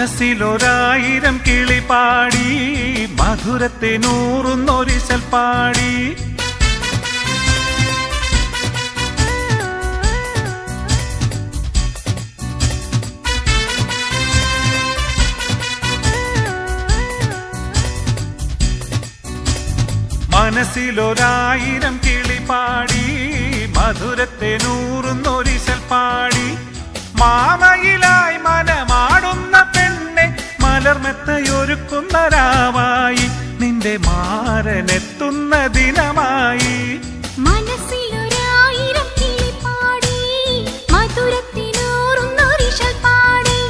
മനസ്സിലൊരായിരം കിളിപാടി മധുരത്തെ നൂറുന്നൊരിശൽ പാടി മനസ്സിലൊരായിരം കിളിപാടി മധുരത്തെ നൂറുന്നൊരിശൽ പാടി മാമയിലായി മനമാടുന്ന പെണ്ണെ മലർമെത്തയൊരുക്കുന്ന രാവായി നിന്റെ മാരനെത്തുന്ന ദിനമായി മനസ്സിലൊരായിരം കിളിപാടി മധുരത്തെ നൂറുന്നൊരിശൽ പാടി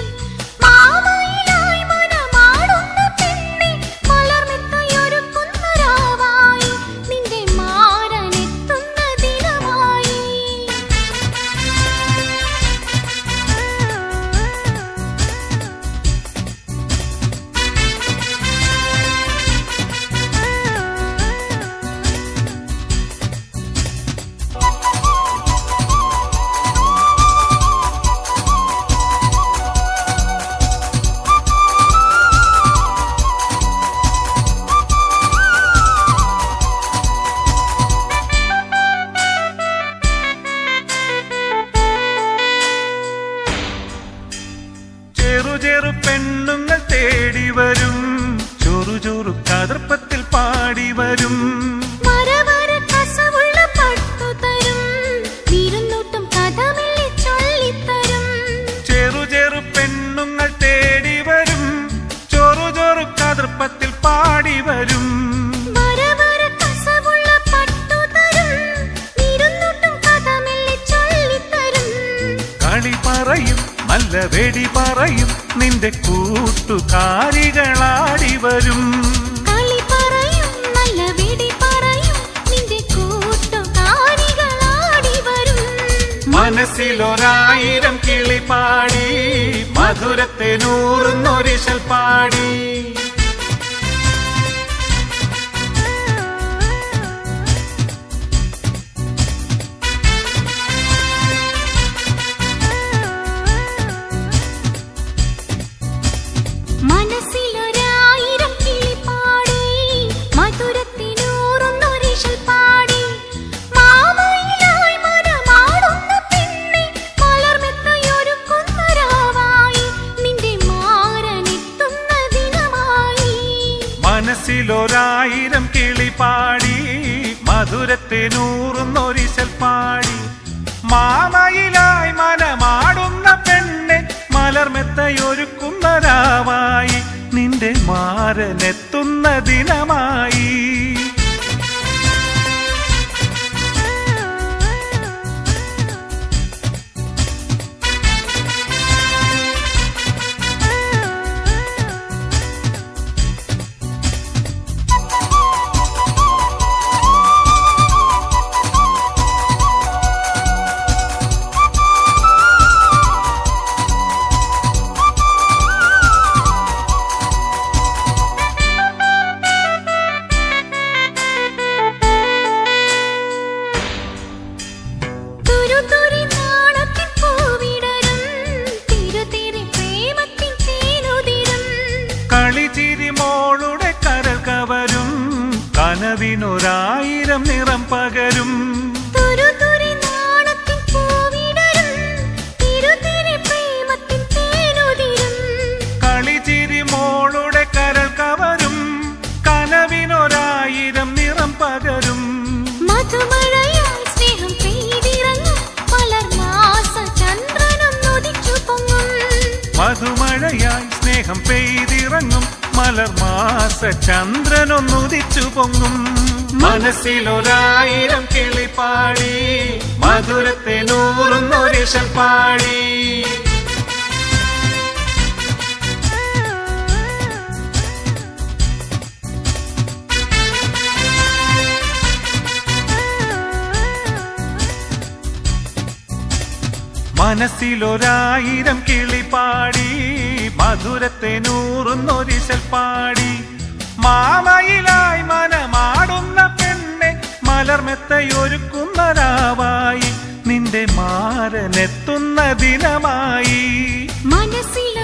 മാമയിലായി മനമാടുന്ന പെണ്ണെ മലർമെത്തയൊരുക്കുന്ന രാവായി നിന്റെ മാരനെത്തുന്ന ദിനമായി ചെറു പെണ്ണുങ്ങൾ തേടി വരും ചൊറു ചൊറു കതർപ്പത്തിൽ പാടി വരും വരവര കസവുള്ള പട്ടു തരും വിരുന്നൂട്ടും കഥമെല്ലി ചൊല്ലിത്തരും ചെറു പെണ്ണുങ്ങൾ തേടി വരും ചൊറു ചൊറു കതർപ്പത്തിൽ പാടി വരും വരവര കസവുള്ള പട്ടു തരും വിരുന്നൂട്ടും കഥമെല്ലി ചൊല്ലിത്തരും കളി പറയും നല്ല വെടി പറയും നിന്റെ കൂട്ടുകാരികളാടി വരും കളി പറയും നല്ല വെടി പറയും നിന്റെ കൂട്ടുകാരികളാടി വരും മനസ്സിലൊരായിരം കിളിപാടി മധുരത്തെ നൂറുന്നൊരിശൽ പാടി മനസ്സിലൊരായിരം കിളിപാടി മധുരത്തെ നൂറുന്നൊരിശൽ പാടി മാമയിലായി മനമാടുന്ന പെണ്ണെ മലർമെത്തയൊരുക്കുന്ന രാവായി നിന്റെ മാരനെത്തുന്ന ദിനമായി മനസ്സിലൊരായിരം കിളിപാടി മധുരത്തെ നൂറുന്നൊരിശൽ പാടി മാമയിലായി മനമാടുന്ന പെണ്ണെ മലർമെത്തയൊരുക്കുന്ന രാവായി നിന്റെ മാരനെത്തുന്ന ദിനമായി തുരുതുരി നാണത്തിൻ പൂവിടരും തിരുതിരി പ്രേമത്തിൻ തേനുതിരും കളിച്ചിരി മോളുടെ കരൾ കവരും കനവിനൊരായിരം നിറം പകരും തുരുതുരി നാണത്തിൻ പൂവിടരും തിരുതിരി പ്രേമത്തിൻ തേനുതിരും കളിച്ചിരി മോളുടെ കരൾ കവരും കനവിനൊരായിരം നിറം പകരും മധുമഴയായി സ്നേഹം പെയ്തിറങ്ങും മലർമാസ ചന്ദ്രനൊന്നുദിച്ചു പൊങ്ങും മധുമഴയായി സ്നേഹം പെയ്തിറങ്ങും മലർമാസ ചന്ദ്രനൊന്നുദിച്ചു പൊങ്ങും മനസ്സിലൊരായിരം കിളിപാടി മധുരത്തെ നൂറുന്നൊരിശൽ പാടി മനസ്സിലൊരായിരം കിളിപാടി മധുരത്തെ നൂറുന്നൊരിശൽ പാടി മാമയിലായി മനമാടുന്ന പെണ്ണെ മലർമെത്തയൊരുക്കുന്ന രാവായി നിന്റെ മാരനെത്തുന്ന ദിനമായി മനസ്സിൽ